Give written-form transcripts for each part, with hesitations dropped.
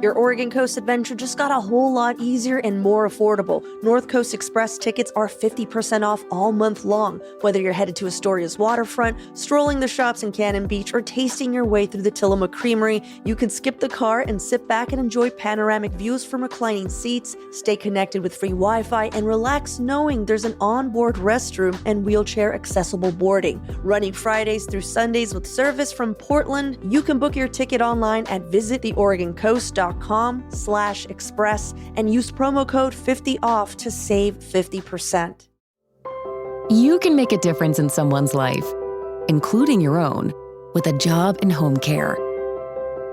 Your Oregon Coast adventure just got a whole lot easier and more affordable. North Coast Express tickets are 50% off all month long. Whether you're headed to Astoria's waterfront, strolling the shops in Cannon Beach, or tasting your way through the Tillamook Creamery, you can skip the car and sit back and enjoy panoramic views from reclining seats, stay connected with free Wi-Fi, and relax knowing there's an onboard restroom and wheelchair-accessible boarding. Running Fridays through Sundays with service from Portland, you can book your ticket online at visittheoregoncoast.com/express and use promo code 50OFF to save 50%. You can make a difference in someone's life, including your own, with a job in home care.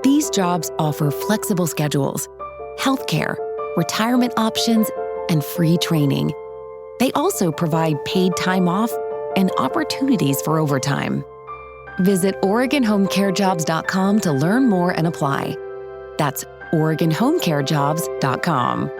These jobs offer flexible schedules, healthcare, retirement options, and free training. They also provide paid time off and opportunities for overtime. Visit OregonHomeCareJobs.com to learn more and apply. That's OregonHomeCareJobs.com.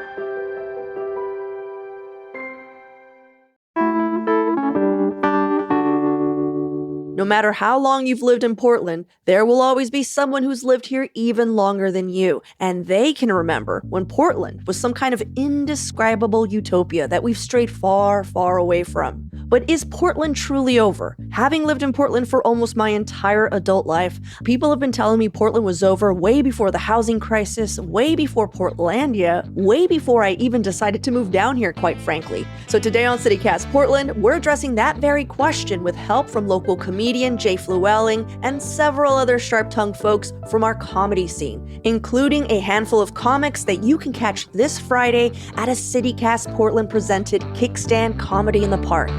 No matter how long you've lived in Portland, there will always be someone who's lived here even longer than you, and they can remember when Portland was some kind of indescribable utopia that we've strayed far, far away from. But is Portland truly over? Having lived in Portland for almost my entire adult life, people have been telling me Portland was over way before the housing crisis, way before Portlandia, way before I even decided to move down here, quite frankly. So today on CityCast Portland, we're addressing that very question with help from local comedian Jay Flewelling and several other sharp-tongued folks from our comedy scene, including a handful of comics that you can catch this Friday at a CityCast Portland presented Kickstand Comedy in the Park.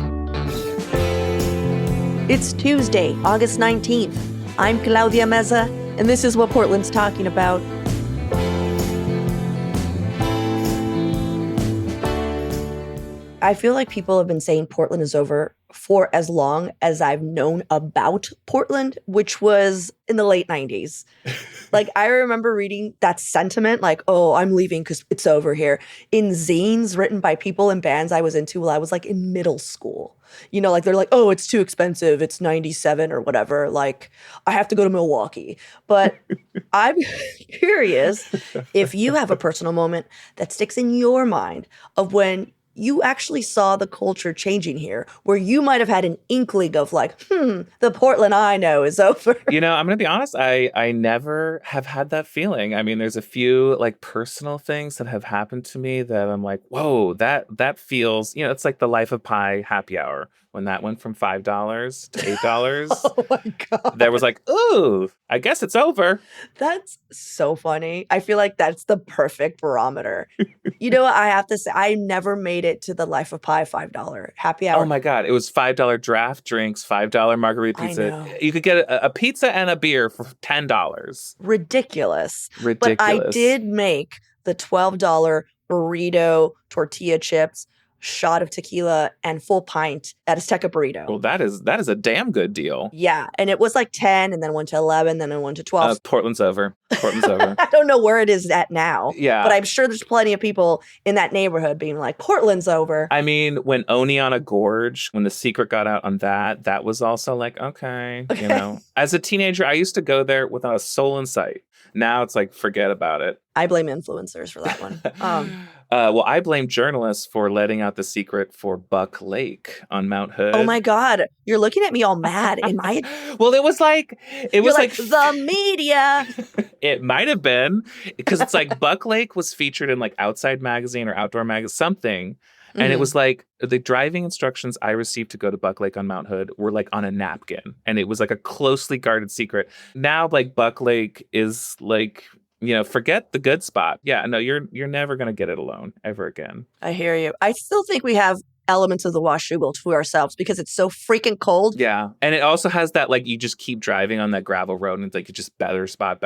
It's Tuesday, August 19th. I'm Claudia Meza, and this is what Portland's talking about. I feel like people have been saying Portland is over for as long as I've known about Portland, which was in the late 90s. Like, I remember reading that sentiment, like, oh, I'm leaving because it's over here, in zines written by people in bands I was into while I was like in middle school. You know, like they're like, oh, it's too expensive. It's 97 or whatever. Like, I have to go to Milwaukee. But I'm curious if you have a personal moment that sticks in your mind of when you actually saw the culture changing here, where you might have had an inkling of like, the Portland I know is over. You know, I'm going to be honest. I never have had that feeling. I mean, there's a few like personal things that have happened to me that I'm like, whoa, that feels, you know, it's like the Life of Pi happy hour. When that went from $5 to $8, Oh my God. there was like, ooh, I guess it's over. That's so funny. I feel like that's the perfect barometer. You know what? I have to say, I never made it to the Life of Pi $5 happy hour. Oh my God. It was $5 draft drinks, $5 margarita I pizza. know. You could get a pizza and a beer for $10. Ridiculous. Ridiculous. But I did make the $12 burrito, tortilla chips, shot of tequila, and full pint at Azteca Burrito. Well, that is a damn good deal. Yeah, and it was like 10, and then went to 11, then it went to 12. Portland's over. Portland's over. I don't know where it is at now. Yeah. But I'm sure there's plenty of people in that neighborhood being like, Portland's over. I mean, when Oneonta Gorge, when The Secret got out on that was also like, okay, you know. As a teenager, I used to go there without a soul in sight. Now it's like, forget about it. I blame influencers for that one. Well, I blame journalists for letting out The Secret for Buck Lake on Mount Hood. Oh my God. You're looking at me all mad. Am I? Well, it was like the media. It might have been, because it's like Buck Lake was featured in like Outside Magazine or Outdoor Magazine, something. And it was like the driving instructions I received to go to Buck Lake on Mount Hood were like on a napkin. And it was like a closely guarded secret. Now, like Buck Lake is like, you know, forget the good spot. Yeah, no, you're never going to get it alone ever again. I hear you. I still think we have elements of the Washougal to ourselves because it's so freaking cold. Yeah. And it also has that, like, you just keep driving on that gravel road and it's like, it's just better spot.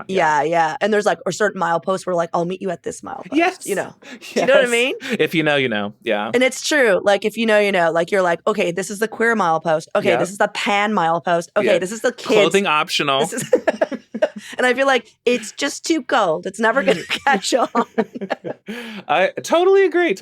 Yeah. And there's like a certain milepost where like, I'll meet you at this milepost. Yes. You know, Yes. you know what I mean? If you know, you know. Yeah. And it's true. Like, if you know, you know, like you're like, okay, this is the queer milepost. Okay, Yeah. this is the pan milepost. Okay, Yeah. this is the kids. Clothing optional. This is and I feel like it's just too cold. It's never going to catch on. I totally agree.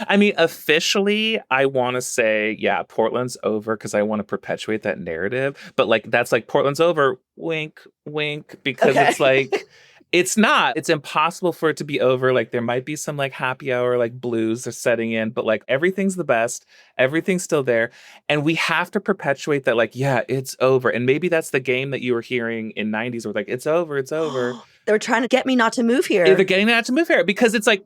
I mean, officially, I want to say, yeah, Portland's over because I want to perpetuate that narrative. But like, that's like Portland's over, wink, wink, because Okay. it's like, It's not. It's impossible for it to be over. Like there might be some like happy hour, like blues are setting in, but like everything's the best. Everything's still there. And we have to perpetuate that, like, yeah, it's over. And maybe that's the game that you were hearing in 90s where like, it's over, it's over. They were trying to get me not to move here. They're getting that to move here because it's like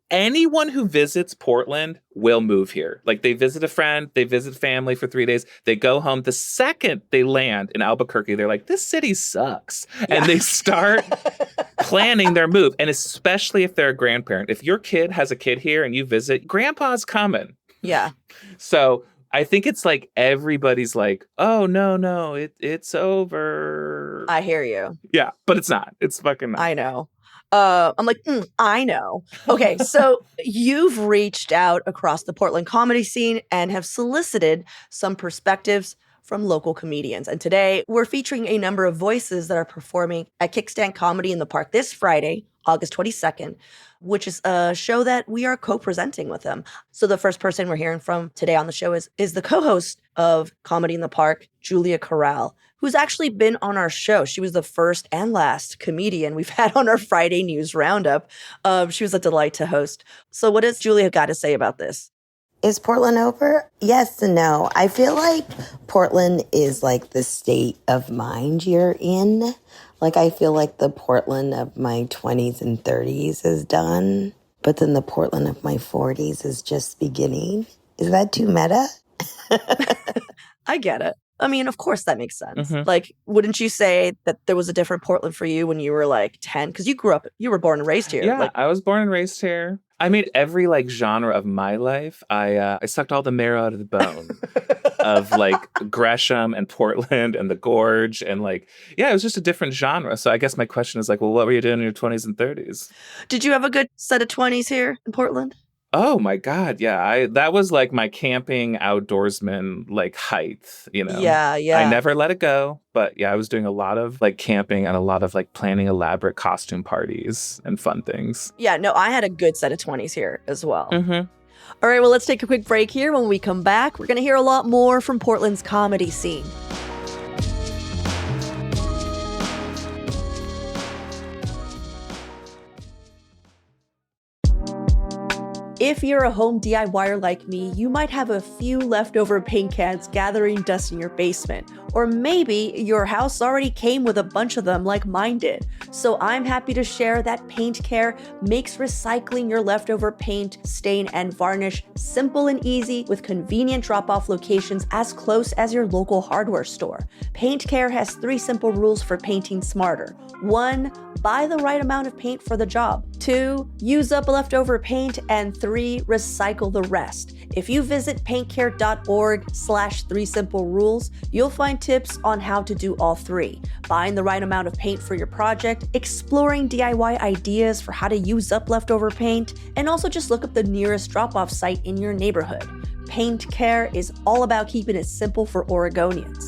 anyone who visits Portland will move here. Like they visit a friend, they visit family for 3 days, they go home. The second they land in Albuquerque, they're like, this city sucks. Yeah. And they start planning their move. And especially if they're a grandparent. If your kid has a kid here and you visit, grandpa's coming. Yeah. So I think it's like everybody's like, oh, no, it's over. I hear you. Yeah, but it's not. It's fucking not. I know. I'm like, I know. Okay, so you've reached out across the Portland comedy scene and have solicited some perspectives from local comedians. And today we're featuring a number of voices that are performing at Kickstand Comedy in the Park this Friday, August 22nd, which is a show that we are co-presenting with them. So the first person we're hearing from today on the show is the co-host of Comedy in the Park, Julia Corral, who's actually been on our show. She was the first and last comedian we've had on our Friday News Roundup. She was a delight to host. So what does Julia got to say about this? Is Portland over? Yes and no. I feel like Portland is like the state of mind you're in. Like, I feel like the Portland of my 20s and 30s is done, but then the Portland of my 40s is just beginning. Is that too meta? I get it. I mean, of course that makes sense. Mm-hmm. Like, wouldn't you say that there was a different Portland for you when you were like 10? Because you were born and raised here. Yeah, like, I was born and raised here. I mean, every like genre of my life, I sucked all the marrow out of the bone of like Gresham and Portland and the Gorge and like, yeah, it was just a different genre. So I guess my question is like, well, what were you doing in your 20s and 30s? Did you have a good set of 20s here in Portland? Oh my God, yeah. That was like my camping outdoorsman like height, you know. Yeah. I never let it go, but yeah, I was doing a lot of like camping and a lot of like planning elaborate costume parties and fun things. Yeah, no, I had a good set of 20s here as well. Mm-hmm. All right, well, let's take a quick break here. When we come back, we're going to hear a lot more from Portland's comedy scene. If you're a home DIYer like me, you might have a few leftover paint cans gathering dust in your basement. Or maybe your house already came with a bunch of them like mine did. So I'm happy to share that Paint Care makes recycling your leftover paint, stain, and varnish simple and easy with convenient drop-off locations as close as your local hardware store. Paint Care has 3 simple rules for painting smarter. 1, buy the right amount of paint for the job. 2, use up leftover paint. And 3, recycle the rest. If you visit paintcare.org/3simplerules, you'll find tips on how to do all 3. Buying the right amount of paint for your project, exploring DIY ideas for how to use up leftover paint, and also just look up the nearest drop-off site in your neighborhood. Paint Care is all about keeping it simple for Oregonians.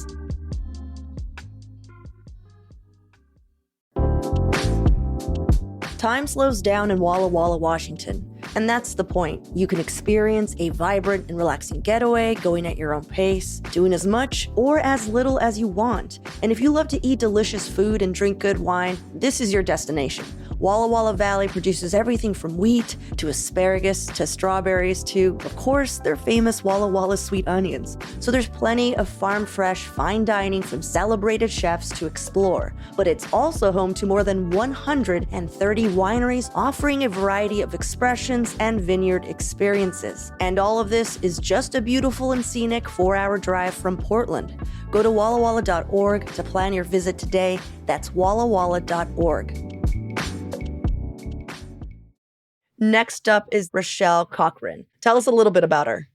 Time slows down in Walla Walla, Washington. And that's the point. You can experience a vibrant and relaxing getaway, going at your own pace, doing as much or as little as you want. And if you love to eat delicious food and drink good wine, this is your destination. Walla Walla Valley produces everything from wheat to asparagus to strawberries to, of course, their famous Walla Walla sweet onions. So there's plenty of farm-fresh, fine dining from celebrated chefs to explore. But it's also home to more than 130 wineries offering a variety of expressions and vineyard experiences. And all of this is just a beautiful and scenic 4-hour drive from Portland. Go to wallawalla.org to plan your visit today. That's wallawalla.org. Next up is Rochelle Cochran. Tell us a little bit about her.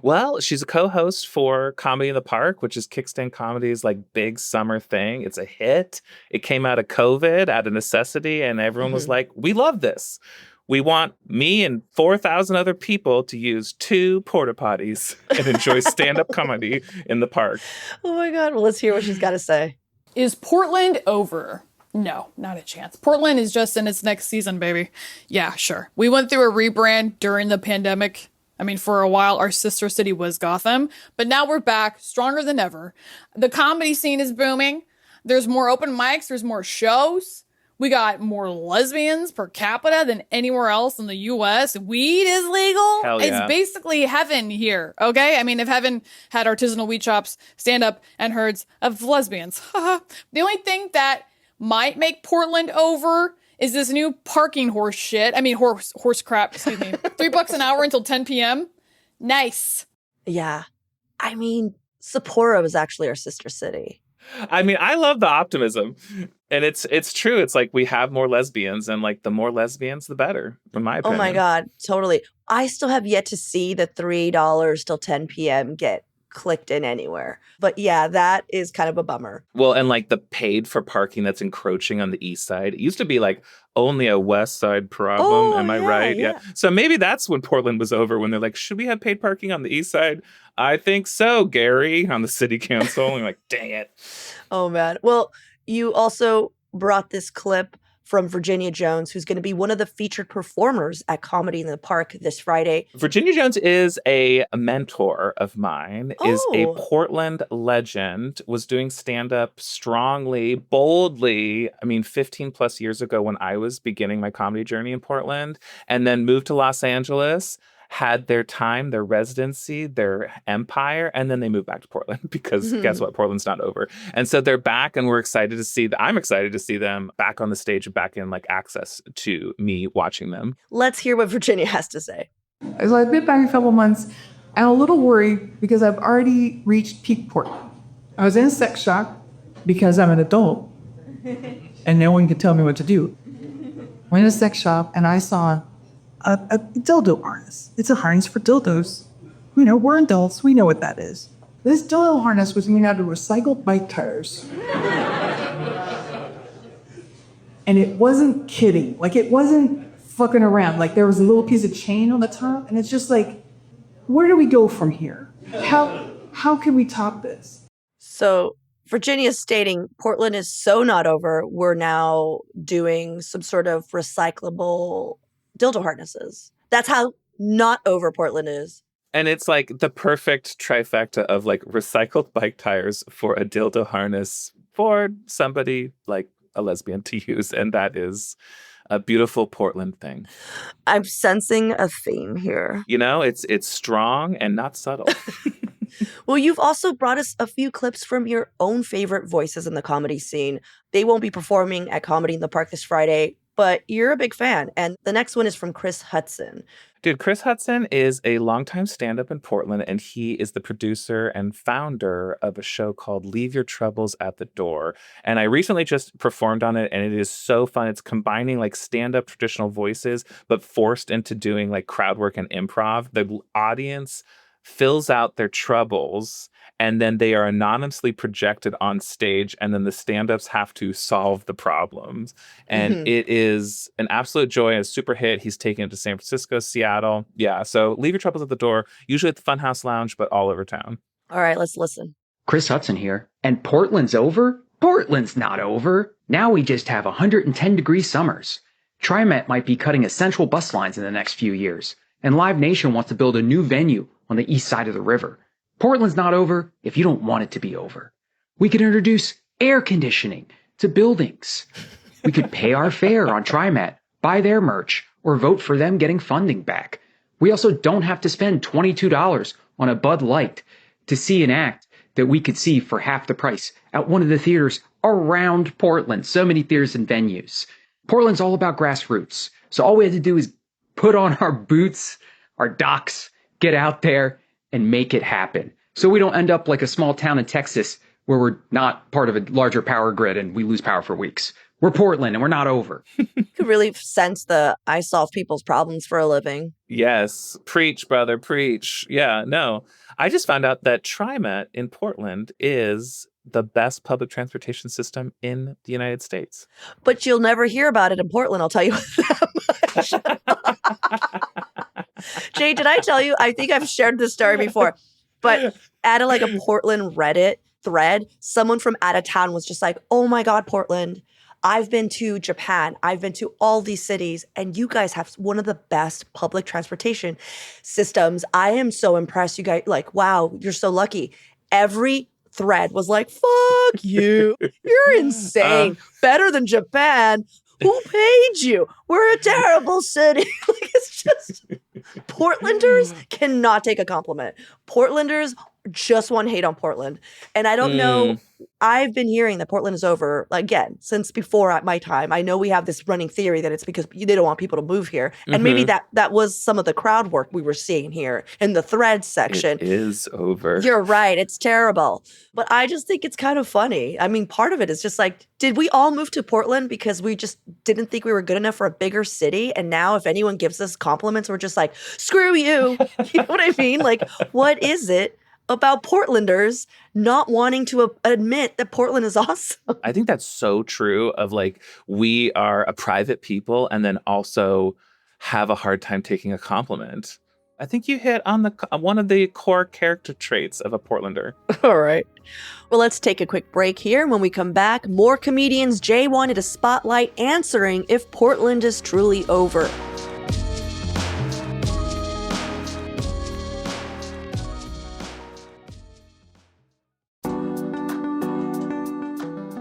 Well, she's a co-host for Comedy in the Park, which is Kickstand Comedy's like big summer thing. It's a hit. It came out of COVID, out of necessity, and everyone was like, we love this. We want me and 4,000 other people to use 2 porta potties and enjoy stand-up comedy in the park. Oh my God. Well, let's hear what she's got to say. Is Portland over? No, not a chance. Portland is just in its next season, baby. Yeah, sure. We went through a rebrand during the pandemic. I mean, for a while, our sister city was Gotham, but now we're back stronger than ever. The comedy scene is booming. There's more open mics. There's more shows. We got more lesbians per capita than anywhere else in the US. Weed is legal. Hell yeah. It's basically heaven here, okay? I mean, if heaven had artisanal weed shops, stand up and herds of lesbians. The only thing that might make Portland over is this new parking horse shit. I mean, horse crap, excuse me. $3 an hour until 10 p.m. Nice. Yeah. I mean, Sapporo is actually our sister city. I mean, I love the optimism. And it's true. It's like we have more lesbians, and like the more lesbians, the better, in my opinion. Oh my God, totally. I still have yet to see the $3 till 10 p.m. get clicked in anywhere. But yeah, that is kind of a bummer. Well, and like the paid for parking that's encroaching on the east side. It used to be like only a west side problem. Oh, Am I yeah, right? yeah. So maybe that's when Portland was over, when they're like, should we have paid parking on the east side? I think so, Gary, on the city council. And I'm like, dang it. Oh man. Well, you also brought this clip from Virginia Jones, who's going to be one of the featured performers at Comedy in the Park this Friday. Virginia Jones is a mentor of mine, is a Oh. Portland legend, was doing stand-up strongly, boldly, 15 plus years ago when I was beginning my comedy journey in Portland, and then moved to Los Angeles, had their time, their residency, their empire, and then they moved back to Portland because guess what? Portland's not over. And so they're back, and we're excited to see I'm excited to see them back on the stage and back in like access to me watching them. Let's hear what Virginia has to say. So I've been back a couple months. I'm a little worried because I've already reached peak Portland. I was in sex shock because I'm an adult and no one can tell me what to do. Went to a sex shop and I saw a dildo harness. It's a harness for dildos. You know, we're adults. We know what that is. This dildo harness was made out of recycled bike tires. And it wasn't kidding. Like, it wasn't fucking around. Like, there was a little piece of chain on the top, and it's just like, where do we go from here? How can we top this? So Virginia's stating Portland is so not over, we're now doing some sort of recyclable dildo harnesses. That's how not over Portland is. And it's like the perfect trifecta of like recycled bike tires for a dildo harness for somebody like a lesbian to use. And that is a beautiful Portland thing. I'm sensing a theme here. You know, it's strong and not subtle. Well, you've also brought us a few clips from your own favorite voices in the comedy scene. They won't be performing at Comedy in the Park this Friday, but you're a big fan. And the next one is from Chris Hudson. Dude, Chris Hudson is a longtime stand-up in Portland, and he is the producer and founder of a show called Leave Your Troubles at the Door. And I recently just performed on it, and it is so fun. It's combining like stand-up traditional voices, but forced into doing like crowd work and improv. The audience fills out their troubles, and then they are anonymously projected on stage, and then the stand-ups have to solve the problems. And it is an absolute joy, a super hit. He's taken it to San Francisco, Seattle. Yeah, so Leave Your Troubles at the Door, usually at the Funhouse Lounge, but all over town. All right, let's listen. Chris Hudson here. And Portland's over? Portland's not over. Now we just have 110-degree summers. TriMet might be cutting essential bus lines in the next few years. And Live Nation wants to build a new venue on the east side of the river. Portland's not over if you don't want it to be over. We could introduce air conditioning to buildings. We could pay our fare on TriMet, buy their merch, or vote for them getting funding back. We also don't have to spend $22 on a Bud Light to see an act that we could see for half the price at one of the theaters around Portland. So many theaters and venues. Portland's all about grassroots. So all we had to do is put on our boots, our docks, get out there, and make it happen. So we don't end up like a small town in Texas where we're not part of a larger power grid and we lose power for weeks. We're Portland and we're not over. You could really sense the I solve people's problems for a living. Yes. Preach, brother, preach. Yeah, no. I just found out that TriMet in Portland is the best public transportation system in the United States. But you'll never hear about it in Portland, I'll tell you that much. Jay, did I tell you? I think I've shared this story before. But at a Portland Reddit thread, someone from out of town was just like, oh my God, Portland, I've been to Japan. I've been to all these cities, and you guys have one of the best public transportation systems. I am so impressed. You guys, like, wow, you're so lucky. Every thread was like, fuck you. You're insane. Better than Japan. Who paid you? We're a terrible city. Like, it's just Portlanders cannot take a compliment. Portlanders just want hate on Portland. And I don't know. I've been hearing that Portland is over again since before my time. I know we have this running theory that it's because they don't want people to move here. And maybe that was some of the crowd work we were seeing here in the threads section. It is over. You're right. It's terrible. But I just think it's kind of funny. I mean, part of it is just like, did we all move to Portland because we just didn't think we were good enough for a bigger city? And now if anyone gives us compliments, we're just like, screw you. You know what I mean? Like, what is it about Portlanders not wanting to admit that Portland is awesome? I think that's so true of like, we are a private people and then also have a hard time taking a compliment. I think you hit on one of the core character traits of a Portlander. All right. Well, let's take a quick break here. When we come back, more comedians Jay wanted to spotlight answering if Portland is truly over.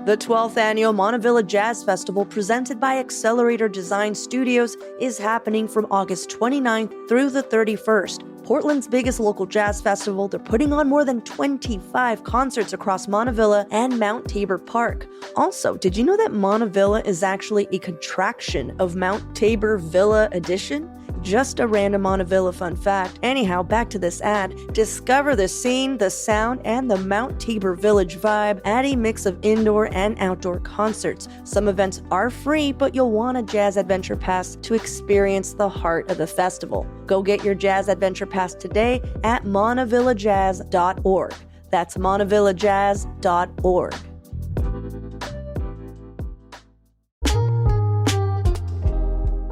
The 12th annual Montavilla Jazz Festival, presented by Accelerator Design Studios, is happening from August 29th through the 31st. Portland's biggest local jazz festival, they're putting on more than 25 concerts across Montavilla and Mount Tabor Park. Also, did you know that Montavilla is actually a contraction of Mount Tabor Villa Edition? Just a random Montavilla fun fact. Anyhow, back to this ad. Discover the scene, the sound, and the Mount Tabor Village vibe at a mix of indoor and outdoor concerts. Some events are free, but you'll want a Jazz Adventure Pass to experience the heart of the festival. Go get your Jazz Adventure Pass today at montavillajazz.org. That's montavillajazz.org.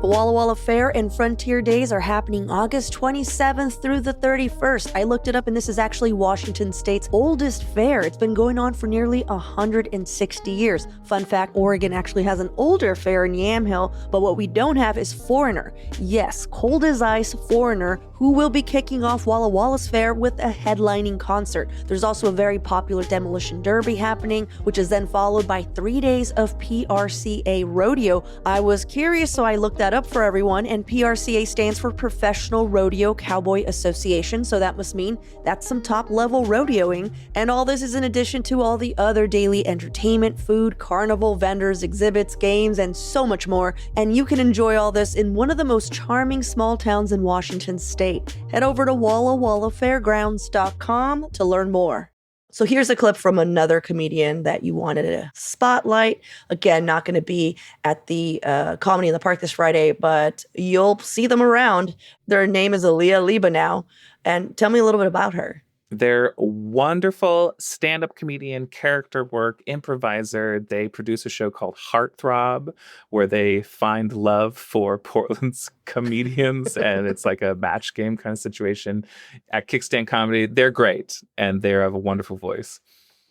The Walla Walla Fair and Frontier Days are happening August 27th through the 31st. I looked it up, and this is actually Washington State's oldest fair. It's been going on for nearly 160 years. Fun fact, Oregon actually has an older fair in Yamhill, but what we don't have is Foreigner. Yes, Cold as Ice Foreigner, who will be kicking off Walla Walla's fair with a headlining concert. There's also a very popular Demolition Derby happening, which is then followed by 3 days of PRCA Rodeo. I was curious, so I looked that up for everyone, and PRCA stands for Professional Rodeo Cowboy Association, so that must mean that's some top-level rodeoing. And all this is in addition to all the other daily entertainment, food, carnival, vendors, exhibits, games, and so much more. And you can enjoy all this in one of the most charming small towns in Washington State. Head over to WallaWallaFairgrounds.com to learn more. So here's a clip from another comedian that you wanted to spotlight. Again, not going to be at the Comedy in the Park this Friday, but you'll see them around. Their name is Aaliyah Liba now. And tell me a little bit about her. They're wonderful stand-up comedian, character work, improviser. They produce a show called Heartthrob, where they find love for Portland's comedians, and it's like a match game kind of situation at Kickstand Comedy. They're great, and they have a wonderful voice.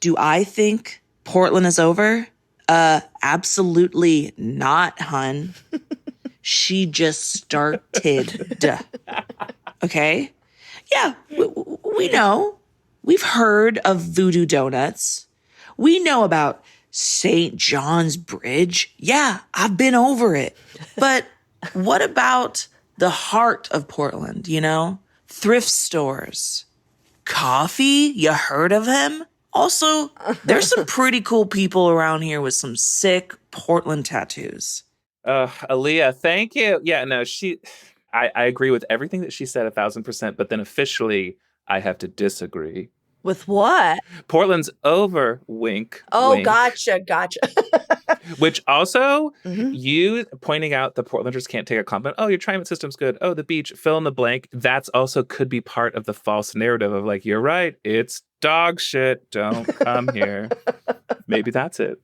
Do I think Portland is over? Absolutely not, hun. She just started. Okay? Yeah, we know. We've heard of Voodoo Donuts. We know about St. John's Bridge. Yeah, I've been over it. But what about the heart of Portland, you know? Thrift stores. Coffee? You heard of him? Also, there's some pretty cool people around here with some sick Portland tattoos. Aaliyah, thank you. Yeah, no, I agree with everything that she said 1,000%, but then officially I have to disagree. With what? Portland's over, wink. Oh, wink. gotcha. Which also, you pointing out the Portlanders can't take a compliment. Oh, your TriMet system's good. Oh, the beach, fill in the blank. That's also could be part of the false narrative of like, you're right, it's dog shit. Don't come here. Maybe that's it.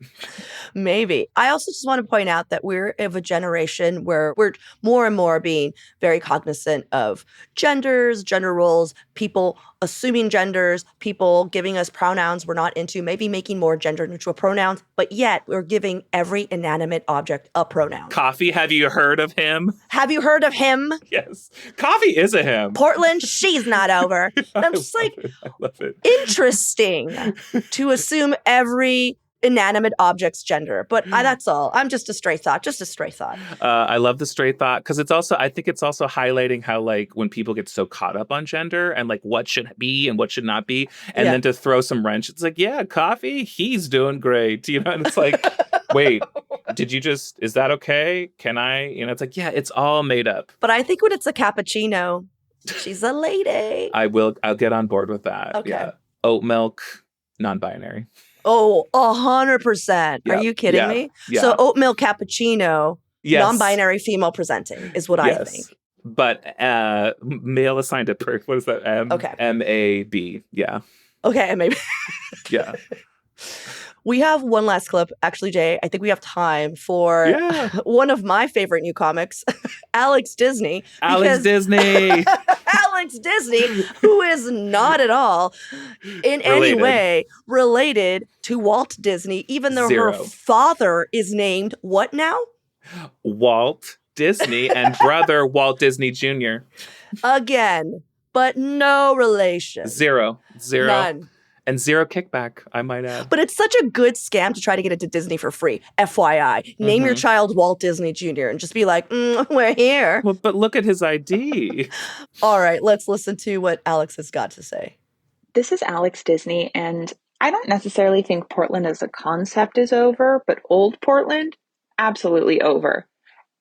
Maybe. I also just want to point out that we're of a generation where we're more and more being very cognizant of genders, gender roles, people assuming genders, people giving us pronouns we're not into, maybe making more gender neutral pronouns, but yet we're giving every inanimate object a pronoun. Coffee, have you heard of him? Have you heard of him? Yes. Coffee is a him. Portland, she's not over. And I'm just like, I love it. interesting to assume every inanimate object's gender. But that's all. I'm just a stray thought. Just a stray thought. I love the stray thought because I think it's also highlighting how like when people get so caught up on gender and like what should be and what should not be, and then to throw some wrench, it's like, yeah, coffee, he's doing great, you know, and it's like, wait, is that okay? Can I, you know, it's like, yeah, it's all made up. But I think when it's a cappuccino, she's a lady. I'll get on board with that. Okay. Yeah. Oat milk, non-binary. Oh, 100%. Yeah, Are you kidding yeah, me? yeah. So oat milk cappuccino, Yes. non-binary female presenting is what I think. But male assigned at birth, what is that? MAB. Yeah. Okay, maybe. Yeah. We have one last clip. Actually, Jay, I think we have time for one of my favorite new comics, Alex Disney. Alex Disney. Alex Disney, who is not at all in any way related to Walt Disney, even though her father is named what now? Walt Disney and brother Walt Disney Jr. Again, but no relation. Zero. None. And zero kickback, I might add. But it's such a good scam to try to get into Disney for free. FYI. Name your child Walt Disney Jr. and just be like, we're here. Well, but look at his ID. All right, let's listen to what Alex has got to say. This is Alex Disney, and I don't necessarily think Portland as a concept is over, but old Portland, absolutely over.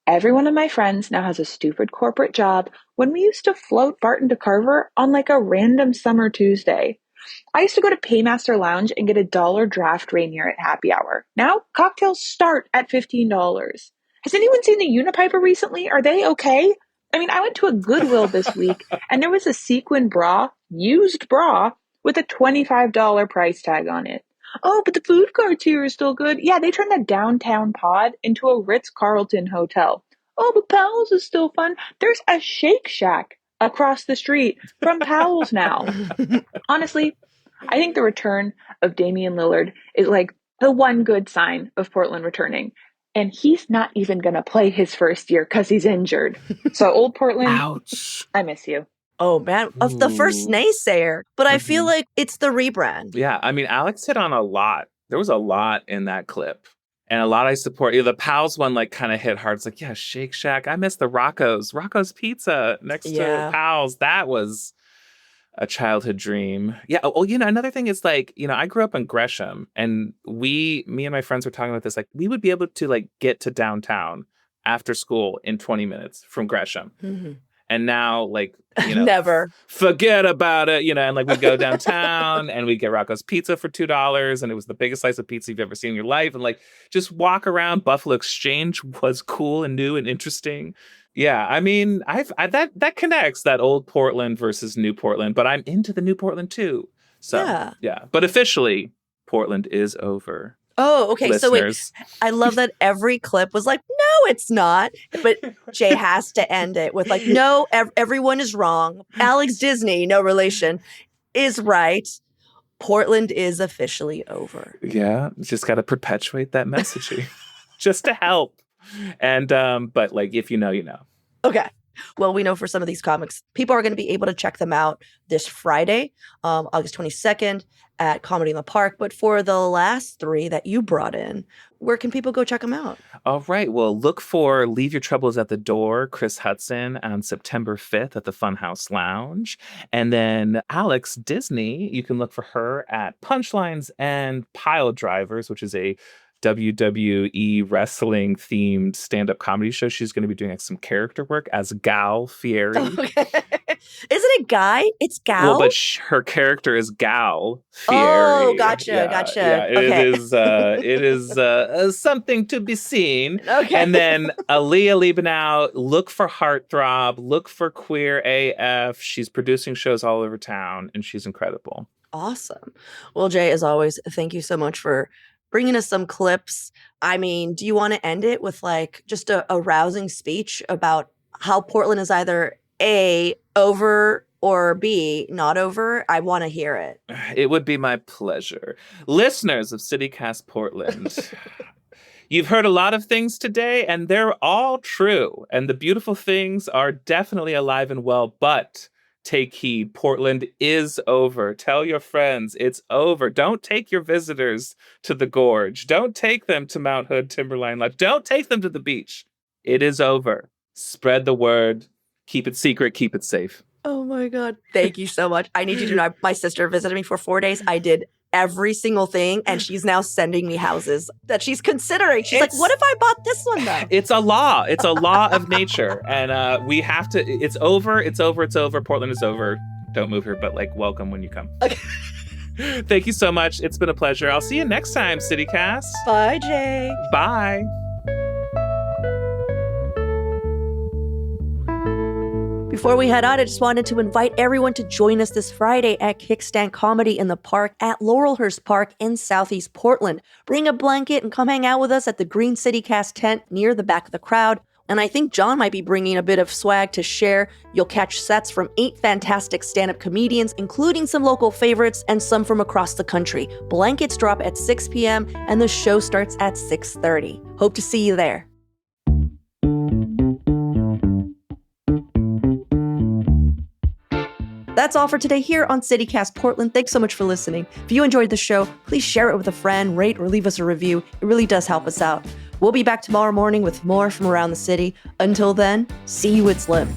Every one of my friends now has a stupid corporate job when we used to float Barton to Carver on like a random summer Tuesday. I used to go to Paymaster Lounge and get $1 draft Rainier at happy hour. Now, cocktails start at $15. Has anyone seen the Unipiper recently? Are they okay? I mean, I went to a Goodwill this week and there was a sequin bra, used bra, with a $25 price tag on it. Oh, but the food carts here are still good. Yeah, they turned a downtown pod into a Ritz-Carlton hotel. Oh, but Powell's is still fun. There's a Shake Shack across the street from Powell's now. Honestly, I think the return of Damian Lillard is like the one good sign of Portland returning. And he's not even going to play his first year because he's injured. So, old Portland, ouch, I miss you. Oh, man, of the first naysayer. But I feel like it's the rebrand. Yeah, I mean, Alex hit on a lot. There was a lot in that clip. And a lot I support. The Pals one like kind of hit hard. It's like, yeah, Shake Shack. I miss the Rocco's Pizza next to Pals. That was a childhood dream. Yeah. Oh, you know, another thing is like, you know, I grew up in Gresham and me and my friends were talking about this. Like, we would be able to like get to downtown after school in 20 minutes from Gresham. Mm-hmm. And now, like, you know, never forget about it, you know, and like we go downtown and we get Rocco's Pizza for $2 and it was the biggest slice of pizza you've ever seen in your life. And like just walk around. Buffalo Exchange was cool and new and interesting. Yeah, I mean, that connects that old Portland versus new Portland, but I'm into the new Portland too. So yeah. But officially, Portland is over. Oh, okay. Listeners. So wait, I love that every clip was like, no, it's not. But Jay has to end it with like, no, everyone is wrong. Alex Disney, no relation, is right. Portland is officially over. Yeah, just got to perpetuate that messaging just to help. And but like, if you know, you know. Okay. Well, we know for some of these comics, people are going to be able to check them out this Friday, August 22nd at Comedy in the Park. But for the last three that you brought in, where can people go check them out? All right. Well, look for Leave Your Troubles at the Door, Chris Hudson, on September 5th at the Funhouse Lounge. And then Alex Disney, you can look for her at Punchlines and Pile Drivers, which is a WWE wrestling themed stand-up comedy show. She's going to be doing like, some character work as Gal Fieri. Okay. Isn't it Guy? It's Gal. Well, but her character is Gal Fieri. Oh, gotcha. Yeah, okay. It is something to be seen. Okay. And then Aaliyah Liebenow, look for Heartthrob, look for Queer AF. She's producing shows all over town, and she's incredible. Awesome. Well, Jay, as always, thank you so much for bringing us some clips. I mean, do you want to end it with like just a rousing speech about how Portland is either A, over, or B, not over? I want to hear it. It would be my pleasure. Listeners of CityCast Portland, you've heard a lot of things today, and they're all true. And the beautiful things are definitely alive and well, but take heed. Portland is over. Tell your friends it's over. Don't take your visitors to the gorge. Don't take them to Mount Hood Timberline Lodge. Don't take them to the beach. It is over. Spread the word. Keep it secret. Keep it safe. Oh my God. Thank you so much. I need you to know my sister visited me for 4 days. I did every single thing, and she's now sending me houses that she's considering. She's like, what if I bought this one though? It's a law. It's a law of nature. And we have to, it's over. It's over. It's over. Portland is over. Don't move here, but like, welcome when you come. Okay. Thank you so much. It's been a pleasure. I'll see you next time, CityCast. Bye, Jay. Bye. Before we head out, I just wanted to invite everyone to join us this Friday at Kickstand Comedy in the Park at Laurelhurst Park in Southeast Portland. Bring a blanket and come hang out with us at the Green City Cast tent near the back of the crowd. And I think John might be bringing a bit of swag to share. You'll catch sets from 8 fantastic stand-up comedians, including some local favorites and some from across the country. Blankets drop at 6 p.m. and the show starts at 6:30. Hope to see you there. That's all for today here on CityCast Portland. Thanks so much for listening. If you enjoyed the show, please share it with a friend, rate or leave us a review. It really does help us out. We'll be back tomorrow morning with more from around the city. Until then, see you at Slim.